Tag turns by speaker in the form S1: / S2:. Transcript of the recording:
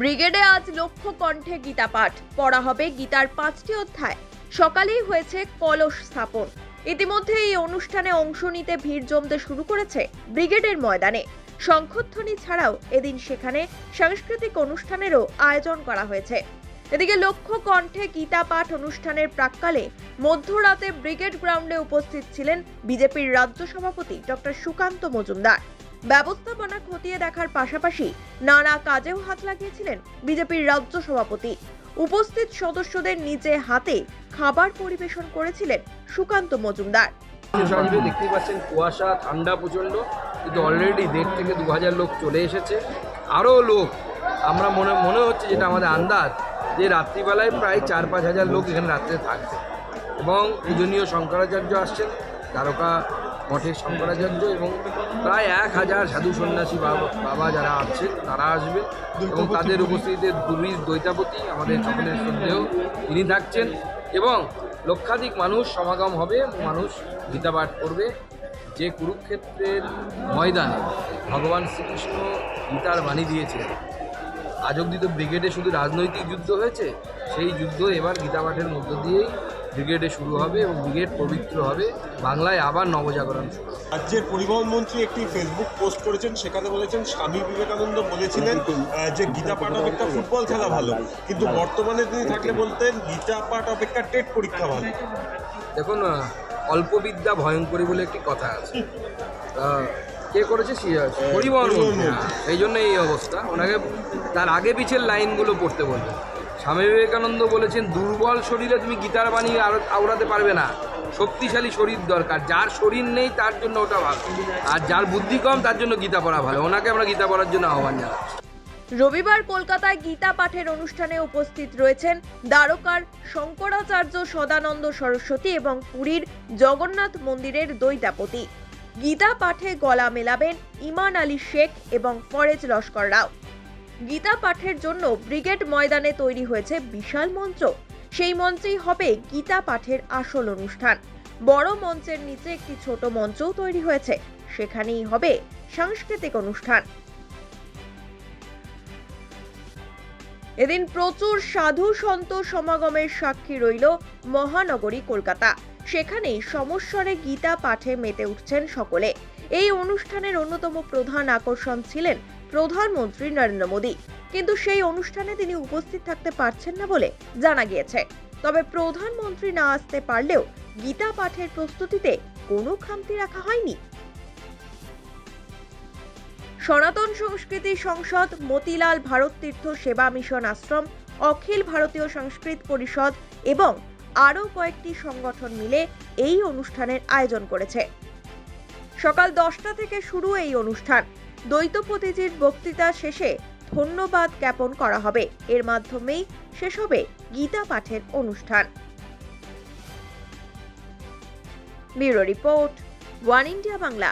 S1: ব্রিগেডে আজ লক্ষ্য কণ্ঠে গীতা পাঠ পড়া হবে। গীতার 5টি অধ্যায়। সকালেই হয়েছে কলস স্থাপন। ইতিমধ্যে এই অনুষ্ঠানে অংশ নিতে ভিড় জমতে শুরু করেছে ব্রিগেডের ময়দানে। শঙ্খধ্বনি ছাড়াও এদিন সেখানে সাংস্কৃতিক অনুষ্ঠানেরও আয়োজন করা হয়েছে। এদিকে লক্ষ্য কণ্ঠে গীতা পাঠ অনুষ্ঠানের প্রাক্কালে মধ্যরাতে ব্রিগেড গ্রাউন্ডে উপস্থিত ছিলেন বিজেপির রাজ্য সভাপতি ডক্টর সুকান্ত মজুমদার। ব্যবস্থাপনা খতিয়ে দেখার পাশাপাশি নানা কাজেও হাত লাগিয়েছিলেন বিজেপির রাজ্য সভাপতি। উপস্থিত সদস্যদের নিজে হাতে খাবার পরিবেশন করেছিলেন সুকান্ত মজুমদার।
S2: দেখতে পাচ্ছেন কুয়াশা, ঠান্ডা প্রচন্ড, কিন্তু অলরেডি 1,500 থেকে 2,000 লোক চলে এসেছে। আরও লোক আমরা মনে হচ্ছে, যেটা আমাদের আন্দাজ, যে রাত্রিবেলায় প্রায় 4-5 হাজার লোক এখানে রাত্রে থাকবে। এবং পূজনীয় শঙ্করাচার্য আসছেন, দ্বারকা মঠের শঙ্করাচার্য, এবং প্রায় 1000 সাধু সন্ন্যাসী বাবা যারা আছেন তারা আসবেন। এবং তাদের উপস্থিতিতে দুর্বীর দৈতাপতি, আমাদের সকলের শ্রদ্ধেয়, তিনি থাকছেন। এবং লক্ষাধিক মানুষ সমাগম হবে, মানুষ গীতা পাঠ করবে। যে কুরুক্ষেত্রের ময়দানে ভগবান শ্রীকৃষ্ণ গীতার বাণী দিয়েছিলেন, আজ অব্দি তো ব্রিগেডে শুধু রাজনৈতিক যুদ্ধ হয়েছে, সেই যুদ্ধ এবার গীতা পাঠের মধ্য দিয়েই ব্রিগেডে শুরু হবে এবং ব্রিগেড পবিত্র হবে, বাংলায় আবার নবজাগরণ শুরু হবে।
S3: রাজ্যের পরিবহন মন্ত্রী একটি ফেসবুক পোস্ট করেছেন, সেখানে বলেছেন স্বামী বিবেকানন্দ বলেছিলেন যে গীতা পাঠ অপেক্ষা ফুটবল খেলা ভালো, কিন্তু বর্তমানে তিনি থাকলে বলতেন গীতা পাঠ অপেক্ষা টেট পরীক্ষা ভালো।
S2: দেখুন, অল্প বিদ্যা ভয়ঙ্করী বলে একটি কথা আছে। কে করেছে? পরিবহন মন্ত্রী। এই জন্য এই অবস্থা। ওনাকে তার আগে পিছের লাইনগুলো পড়তে বলবেন। স্বামী বিবেকানন্দ বলেছেন, দুর্বল শরীরে তুমি গীতার বাণী আওড়াতে পারবে না, শক্তিশালী শরীর দরকার। যার শরীর নেই তার জন্য ওটা ভালো, আর যার বুদ্ধি কম তার জন্য গীতা পড়া ভালো। ওনাকে আমরা গীতা পড়ার জন্য আহ্বান জানাচ্ছি।
S1: রবিবার কলকাতায় গীতা পাঠের অনুষ্ঠানে উপস্থিত রয়েছেন দ্বারকার শঙ্করাচার্য সদানন্দ সরস্বতী এবং পুরীর জগন্নাথ মন্দিরের দৈতাপতি। গীতা পাঠে গলা মেলাবেন ইমান আলী শেখ এবং ফরেজ লস্কর রাও। গীতা পাঠের জন্য ব্রিগেড ময়দানে তৈরি হয়েছে বিশাল মঞ্চ। সেই মঞ্চেই হবে গীতা পাঠের আসল অনুষ্ঠান। বড় মঞ্চের নিচে একটি ছোট মঞ্চও তৈরি হয়েছে, সেখানেই হবে সাংস্কৃতিক অনুষ্ঠান। এদিন প্রচুর সাধু সন্ত সমাগমের সাক্ষী রইল মহানগরী কলকাতা। সেখানেই সমস্বরে গীতা পাঠে মেতে উঠছেন সকলে। এই অনুষ্ঠানের অন্যতম প্রধান আকর্ষণ ছিলেন প্রধানমন্ত্রী নরেন্দ্র মোদী, কিন্তু সেই অনুষ্ঠানে তিনি উপস্থিত থাকতে পারছেন না বলে জানা গিয়েছে। তবে প্রধানমন্ত্রী না আসতে পারলেও গীতা পাঠের প্রস্তুতিতে কোনো খামতি রাখা হয়নি। সনাতন সংস্কৃতি সংসদ, মতিলাল ভারত তীর্থ সেবা মিশন আশ্রম, অখিল ভারতীয় সংস্কৃত পরিষদ এবং আরও কয়েকটি সংগঠন মিলে এই অনুষ্ঠানের আয়োজন করেছে। সকাল 10টা থেকে শুরু এই অনুষ্ঠান। দৈতপতিজির বক্তৃতা শেষে ধন্যবাদ জ্ঞাপন করা হবে। এর মাধ্যমেই শেষ হবে গীতা পাঠের অনুষ্ঠান। Bureau report, one India Bangla.